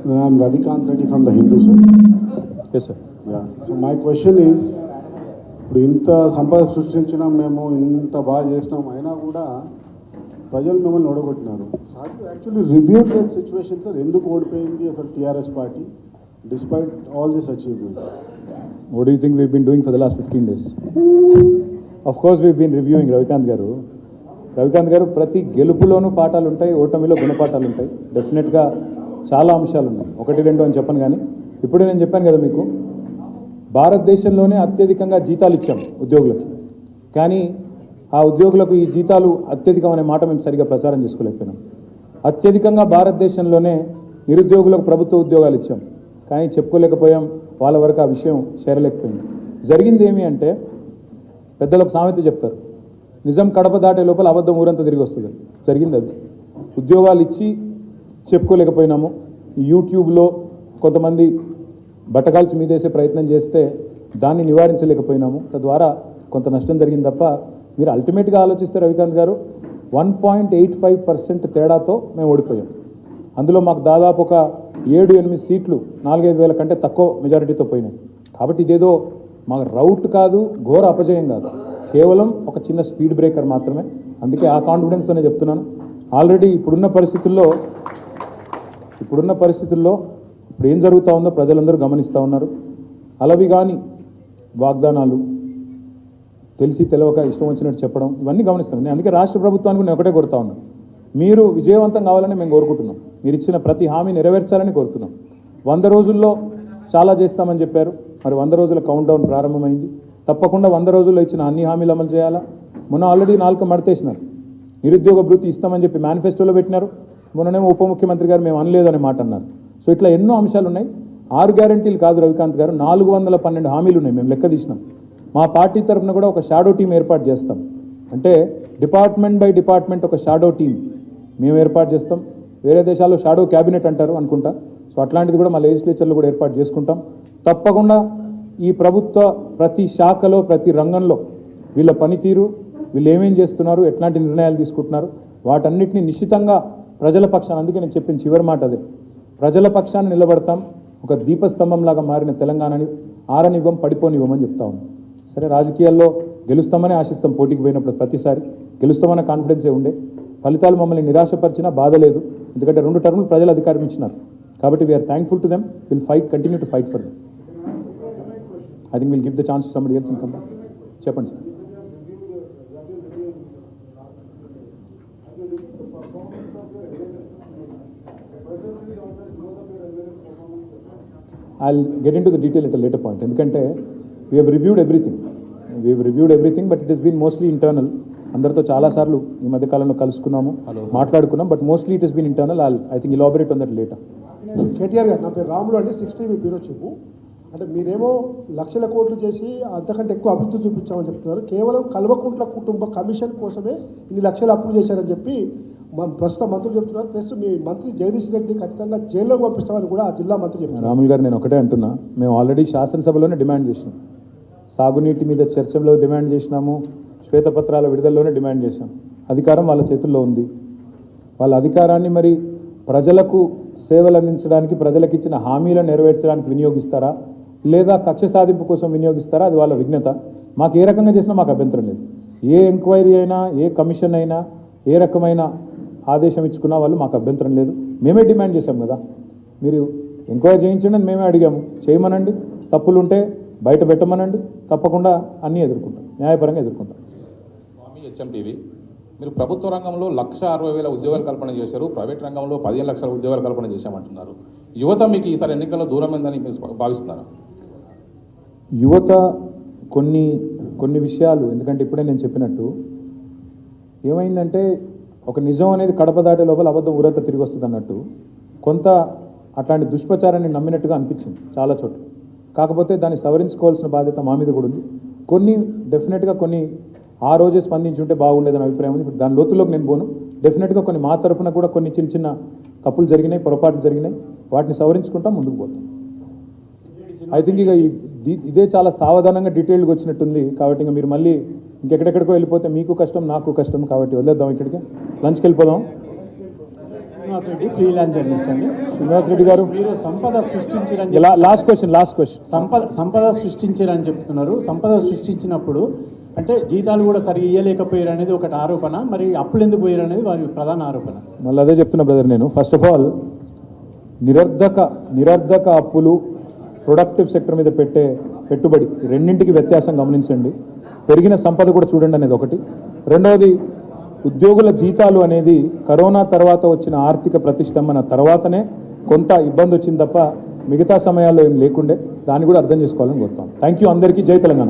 I'm Radhikant Reddy from the Hindu, sir. Yes, sir. Yeah. So my question is, ఇప్పుడు ఇంత సంపద సృష్టించినాం మేము, ఇంత బాగా చేసినాం, అయినా కూడా ప్రజలు మిమ్మల్ని ఓడగొట్టినారు. So actually review that situation sir, ఎందుకు ఓడిపోయింది అసలు TRS party despite all this achievement? What do you think we've been doing for the last 15 days? Of course we've been reviewing, Ravikant garu ప్రతి గెలుపులోనూ పాఠాలు ఉంటాయి, ఓటమిలో గుణపాఠాలు ఉంటాయి. డెఫినెట్గా చాలా అంశాలు ఉన్నాయి, ఒకటి రెండు అని చెప్పను. కానీ ఇప్పుడు నేను చెప్పాను కదా మీకు, భారతదేశంలోనే అత్యధికంగా జీతాలు ఇచ్చాం ఉద్యోగులకి. కానీ ఆ ఉద్యోగులకు ఈ జీతాలు అత్యధికం అనే మాట మేము సరిగా ప్రచారం చేసుకోలేకపోయినాం. అత్యధికంగా భారతదేశంలోనే నిరుద్యోగులకు ప్రభుత్వ ఉద్యోగాలు ఇచ్చాం, కానీ చెప్పుకోలేకపోయాం, వాళ్ళ వరకు ఆ విషయం చేరలేకపోయింది. జరిగింది ఏమి అంటే, పెద్దలకు సామెత చెప్తారు, నిజం కడప దాటే లోపల అబద్ధం ఊరంతా తిరిగి వస్తుంది. జరిగింది అది. ఉద్యోగాలు ఇచ్చి చెప్పుకోలేకపోయినాము. యూట్యూబ్లో కొంతమంది బట్టకాల్చి మీదేసే ప్రయత్నం చేస్తే దాన్ని నివారించలేకపోయినాము. తద్వారా కొంత నష్టం జరిగింది తప్ప, మీరు అల్టిమేట్గా ఆలోచిస్తే రవికాంత్ గారు 1.85% తేడాతో మేము ఓడిపోయాం. అందులో మాకు దాదాపు ఒక 7-8 సీట్లు 4-5 వేల కంటే తక్కువ మెజారిటీతో పోయినాయి. కాబట్టి ఇదేదో మాకు రౌట్ కాదు, ఘోర అపజయం కాదు, కేవలం ఒక చిన్న స్పీడ్ బ్రేకర్ మాత్రమే. అందుకే ఆ కాన్ఫిడెన్స్తోనే చెప్తున్నాను. ఆల్రెడీ ఇప్పుడున్న పరిస్థితుల్లో ఇప్పుడు ఏం జరుగుతూ ఉందో ప్రజలందరూ గమనిస్తూ ఉన్నారు. అలవి కానీ వాగ్దానాలు, తెలిసి తెలవక ఇష్టం వచ్చినట్టు చెప్పడం, ఇవన్నీ గమనిస్తున్నాను. నేను అందుకే రాష్ట్ర ప్రభుత్వానికి నేను ఒకటే కోరుతా ఉన్నాను, మీరు విజయవంతం కావాలని మేము కోరుకుంటున్నాం. మీరు ఇచ్చిన ప్రతి హామీ నెరవేర్చాలని కోరుతున్నాం. 100 రోజుల్లో చాలా చేస్తామని చెప్పారు. మరి 100 రోజుల కౌంట్ డౌన్ ప్రారంభమైంది. తప్పకుండా 100 రోజుల్లో ఇచ్చిన అన్ని హామీలు అమలు చేయాలా. మొన్న ఆల్రెడీ 4 మడతేసినారు. నిరుద్యోగ భృతి ఇస్తామని చెప్పి మేనిఫెస్టోలో పెట్టినారు. మొన్ననేమో ఉప ముఖ్యమంత్రి గారు మేము అనలేదని మాట అన్నారు. సో ఇట్లా ఎన్నో అంశాలు ఉన్నాయి. 6 గ్యారంటీలు కాదు రవికాంత్ గారు, 412 హామీలు ఉన్నాయి. మేము లెక్క తీసినాం. మా పార్టీ తరఫున కూడా ఒక షాడో టీం ఏర్పాటు చేస్తాం. అంటే డిపార్ట్మెంట్ బై డిపార్ట్మెంట్ ఒక షాడో టీం మేము ఏర్పాటు చేస్తాం. వేరే దేశాల్లో షాడో క్యాబినెట్ అంటారు అనుకుంటా. సో అట్లాంటిది కూడా మా లెజిస్లేచర్లో కూడా ఏర్పాటు చేసుకుంటాం. తప్పకుండా ఈ ప్రభుత్వ ప్రతి శాఖలో, ప్రతి రంగంలో వీళ్ళ పనితీరు, వీళ్ళు ఏమేం చేస్తున్నారు, ఎట్లాంటి నిర్ణయాలు తీసుకుంటున్నారు, వాటన్నిటిని నిశ్చితంగా ప్రజల పక్షాన, అందుకే నేను చెప్పిన చివరి మాట అదే, ప్రజల పక్షాన్ని నిలబడతాం. ఒక దీపస్తంభంలాగా మారిన తెలంగాణని ఆరనివ్వం, పడిపోనివ్వమని చెప్తా ఉన్నాం. సరే, రాజకీయాల్లో గెలుస్తామని ఆశిస్తాం. పోటీకి పోయినప్పుడు ప్రతిసారి గెలుస్తామన్న కాన్ఫిడెన్సే ఉండే. ఫలితాలు మమ్మల్ని నిరాశపరిచినా బాధ లేదు, ఎందుకంటే 2 టర్ములు ప్రజలు అధికారం ఇచ్చినారు. కాబట్టి we are thankful to them, will fight, continue to fight for them. I think will give the chance to somebody else in come. చెప్పండి sir. I'll get into the detail at a later point. ఎందుకంటే we have reviewed everything, but it has been mostly internal. అందరితో చాలాసార్లు ఈ మధ్యకాలంలో కలుసుకున్నాము, మాట్లాడుకున్నాం, but mostly it has been internal. I think elaborate on that later. KTR garu, నా పేరు రాములు అండి, 6TV బ్యూరో చీఫ్. అంటే మీరేమో లక్షల కోట్లు చేసి అంతకంటే ఎక్కువ అభివృద్ధి చూపించామని చెప్తున్నారు. కేవలం కల్వకుంట్ల కుటుంబ కమిషన్ కోసమే ఇన్ని లక్షలు అప్పులు చేశారని చెప్పి ప్రస్తుత మంత్రులు చెప్తున్నారు. ప్లస్ మీ మంత్రి జగదీష్ రెడ్డి ఖచ్చితంగా జైల్లోకి పంపిస్తామని కూడా ఆ జిల్లా మంత్రి చెప్తున్నారు. రాములు గారు, నేను ఒకటే అంటున్నా, మేము ఆల్రెడీ శాసనసభలోనే డిమాండ్ చేసినాం. సాగునీటి మీద చర్చలో డిమాండ్ చేసినాము, శ్వేతపత్రాల విడుదలలోనే డిమాండ్ చేశాం. అధికారం వాళ్ళ చేతుల్లో ఉంది. వాళ్ళ అధికారాన్ని మరి ప్రజలకు సేవలు అందించడానికి, ప్రజలకు ఇచ్చిన హామీలను నెరవేర్చడానికి వినియోగిస్తారా, లేదా కక్ష సాధింపు కోసం వినియోగిస్తారా, అది వాళ్ళ విఘ్నత. మాకు ఏ రకంగా చేసినా మాకు అభ్యంతరం లేదు. ఏ ఎంక్వైరీ అయినా, ఏ కమిషన్ అయినా, ఏ రకమైన ఆదేశం ఇచ్చుకున్నా వాళ్ళు మాకు అభ్యంతరం లేదు. మేమే డిమాండ్ చేశాం కదా, మీరు ఎంక్వైరీ చేయించండి అని మేమే అడిగాము. చేయమనండి, తప్పులుంటే బయట పెట్టమనండి, తప్పకుండా అన్నీ ఎదుర్కొంటాం, న్యాయపరంగా ఎదుర్కొంటాం. హెచ్ఎంటీవీ, మీరు ప్రభుత్వ రంగంలో 1,60,000 ఉద్యోగాలు కల్పన చేశారు, ప్రైవేట్ రంగంలో 15 లక్షల ఉద్యోగాలు కల్పన చేశామంటున్నారు. యువత మీకు ఈసారి ఎన్నికల్లో దూరమైందని భావిస్తున్నారా? యువత కొన్ని విషయాలు, ఎందుకంటే ఇప్పుడే నేను చెప్పినట్టు ఏమైందంటే, ఒక నిజం అనేది కడప దాటే లోపల అబద్ధం ఊరంతా తిరిగి వస్తుంది అన్నట్టు కొంత అట్లాంటి దుష్ప్రచారాన్ని నమ్మినట్టుగా అనిపించింది చాలా చోట్ల. కాకపోతే దాన్ని సవరించుకోవాల్సిన బాధ్యత మా మీద కూడా ఉంది. కొన్ని డెఫినెట్గా కొన్ని ఆ రోజే స్పందించుంటే బాగుండేదని అభిప్రాయం ఉంది. ఇప్పుడు దాని లోతులోకి నేను పోను. డెఫినెట్గా కొన్ని మా తరఫున కూడా కొన్ని చిన్న చిన్న తప్పులు జరిగినాయి, పొరపాట్లు జరిగినాయి, వాటిని సవరించుకుంటాం, ముందుకు పోతాం. ఐ థింక్ ఇక ఇదే చాలా సావధానంగా డీటెయిల్గా వచ్చినట్టుంది. కాబట్టి ఇంకా మీరు మళ్ళీ ఇంకెక్కడెక్కడికో వెళ్ళిపోతే మీకు కష్టం, నాకు కష్టం. కాబట్టి వదిలేద్దాం, ఇక్కడికి లంచ్కి వెళ్ళిపోదాం. శ్రీనివాస్ రెడ్డి ఫ్రీలాన్స్ జర్నలిస్ట్ అండి. శ్రీనివాస్ రెడ్డి గారు, మీరు సంపద సృష్టించారని లాస్ట్ క్వశ్చన్ సంపద సృష్టించారని చెప్తున్నారు. సంపద సృష్టించినప్పుడు అంటే జీతాలు కూడా సరిగా ఇయ్యలేకపోయారు అనేది ఒకటి ఆరోపణ, మరి అప్పులు ఎందుకు పోయారు అనేది వారి ప్రధాన ఆరోపణ. మళ్ళీ అదే చెప్తున్నా బ్రదర్ నేను. ఫస్ట్ ఆఫ్ ఆల్ నిరర్ధక అప్పులు, ప్రొడక్టివ్ సెక్టర్ మీద పెట్టే పెట్టుబడి, రెండింటికి వ్యత్యాసం గమనించండి. పెరిగిన సంపద కూడా చూడండి అనేది ఒకటి. రెండవది, ఉద్యోగుల జీతాలు అనేది కరోనా తర్వాత వచ్చిన ఆర్థిక ప్రతిష్టంభన తర్వాతనే కొంత ఇబ్బంది వచ్చింది తప్ప మిగతా సమయాల్లో ఏం లేకుండే. దాన్ని కూడా అర్థం చేసుకోవాలని కోరుతాం. థ్యాంక్ యూ అందరికీ. జై తెలంగాణ.